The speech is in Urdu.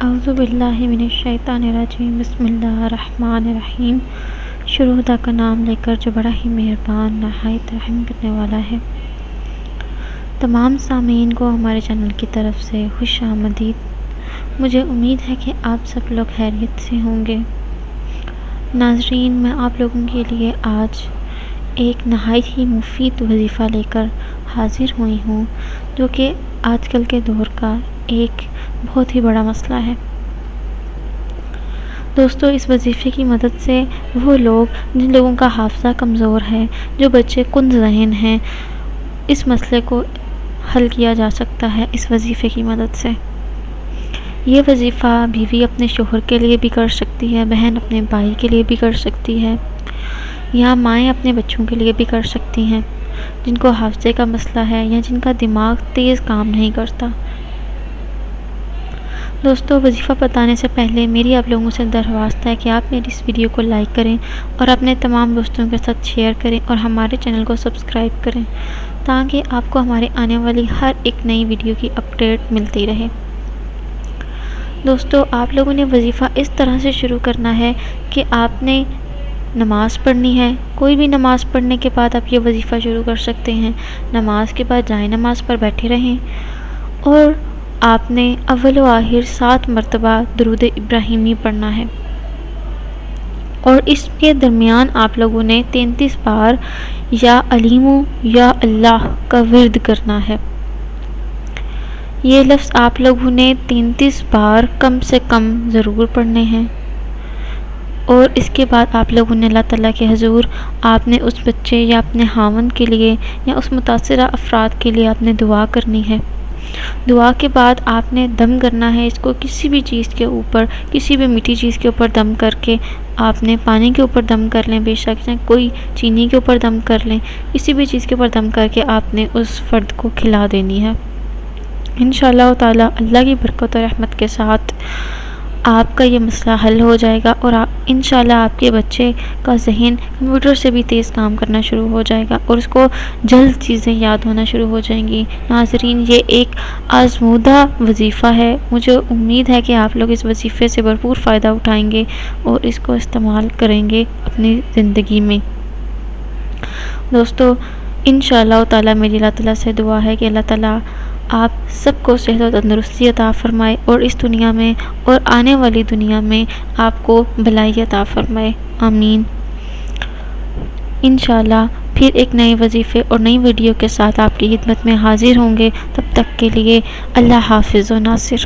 اعوذ باللہ من الشیطان الرجیم، بسم اللہ الرحمن الرحیم۔ شروع خدا کا نام لے کر جو بڑا ہی مہربان نہایت رحم کرنے والا ہے۔ تمام سامعین کو ہمارے چینل کی طرف سے خوش آمدید۔ مجھے امید ہے کہ آپ سب لوگ خیریت سے ہوں گے۔ ناظرین، میں آپ لوگوں کے لیے آج ایک نہایت ہی مفید وظیفہ لے کر حاضر ہوئی ہوں، جو کہ آج کل کے دور کا ایک بہت ہی بڑا مسئلہ ہے۔ دوستو، اس وظیفے کی مدد سے وہ لوگ جن لوگوں کا حافظہ کمزور ہے، جو بچے کند ذہن ہیں، اس مسئلے کو حل کیا جا سکتا ہے اس وظیفے کی مدد سے۔ یہ وظیفہ بیوی اپنے شوہر کے لیے بھی کر سکتی ہے، بہن اپنے بھائی کے لیے بھی کر سکتی ہے، یا مائیں اپنے بچوں کے لیے بھی کر سکتی ہیں جن کو حافظے کا مسئلہ ہے یا جن کا دماغ تیز کام نہیں کرتا۔ دوستو، وظیفہ بتانے سے پہلے میری آپ لوگوں سے درخواست ہے کہ آپ میری اس ویڈیو کو لائک کریں اور اپنے تمام دوستوں کے ساتھ شیئر کریں اور ہمارے چینل کو سبسکرائب کریں، تاکہ آپ کو ہمارے آنے والی ہر ایک نئی ویڈیو کی اپڈیٹ ملتی رہے۔ دوستو، آپ لوگوں نے وظیفہ اس طرح سے شروع کرنا ہے کہ آپ نے نماز پڑھنی ہے۔ کوئی بھی نماز پڑھنے کے بعد آپ یہ وظیفہ شروع کر سکتے ہیں۔ نماز کے بعد جائے نماز پر بیٹھے رہیں اور آپ نے اول و آخر 7 مرتبہ درود ابراہیمی پڑھنا ہے، اور اس کے درمیان آپ لوگوں نے 33 بار یا علیم یا اللہ کا ورد کرنا ہے۔ یہ لفظ آپ لوگوں نے 33 بار کم سے کم ضرور پڑھنے ہیں، اور اس کے بعد آپ لوگوں نے اللہ تعالیٰ کے حضور آپ نے اس بچے یا اپنے خاوند کے لیے یا اس متاثرہ افراد کے لیے آپ نے دعا کرنی ہے۔ دعا کے بعد آپ نے دم کرنا ہے اس کو کسی بھی چیز کے اوپر، کسی بھی میٹھی چیز کے اوپر دم کر کے، آپ نے پانی کے اوپر دم کر لیں، بے شک کوئی چینی کے اوپر دم کر لیں، کسی بھی چیز کے اوپر دم کر کے آپ نے اس فرد کو کھلا دینی ہے۔ انشاءاللہ تعالی اللہ کی برکت و رحمت کے ساتھ آپ کا یہ مسئلہ حل ہو جائے گا، اور انشاءاللہ آپ کے بچے کا ذہن کمپیوٹر سے بھی تیز کام کرنا شروع ہو جائے گا اور اس کو جلد چیزیں یاد ہونا شروع ہو جائیں گی۔ ناظرین، یہ ایک آزمودہ وظیفہ ہے۔ مجھے امید ہے کہ آپ لوگ اس وظیفے سے بھرپور فائدہ اٹھائیں گے اور اس کو استعمال کریں گے اپنی زندگی میں۔ دوستو، انشاءاللہ تعالی میری اللہ تعالیٰ سے دعا ہے کہ اللہ تعالیٰ آپ سب کو صحت و تندرستی عطا فرمائے، اور اس دنیا میں اور آنے والی دنیا میں آپ کو بھلائی عطا فرمائے، آمین۔ انشاءاللہ پھر ایک نئے وظیفے اور نئی ویڈیو کے ساتھ آپ کی خدمت میں حاضر ہوں گے۔ تب تک کے لیے اللہ حافظ و ناصر۔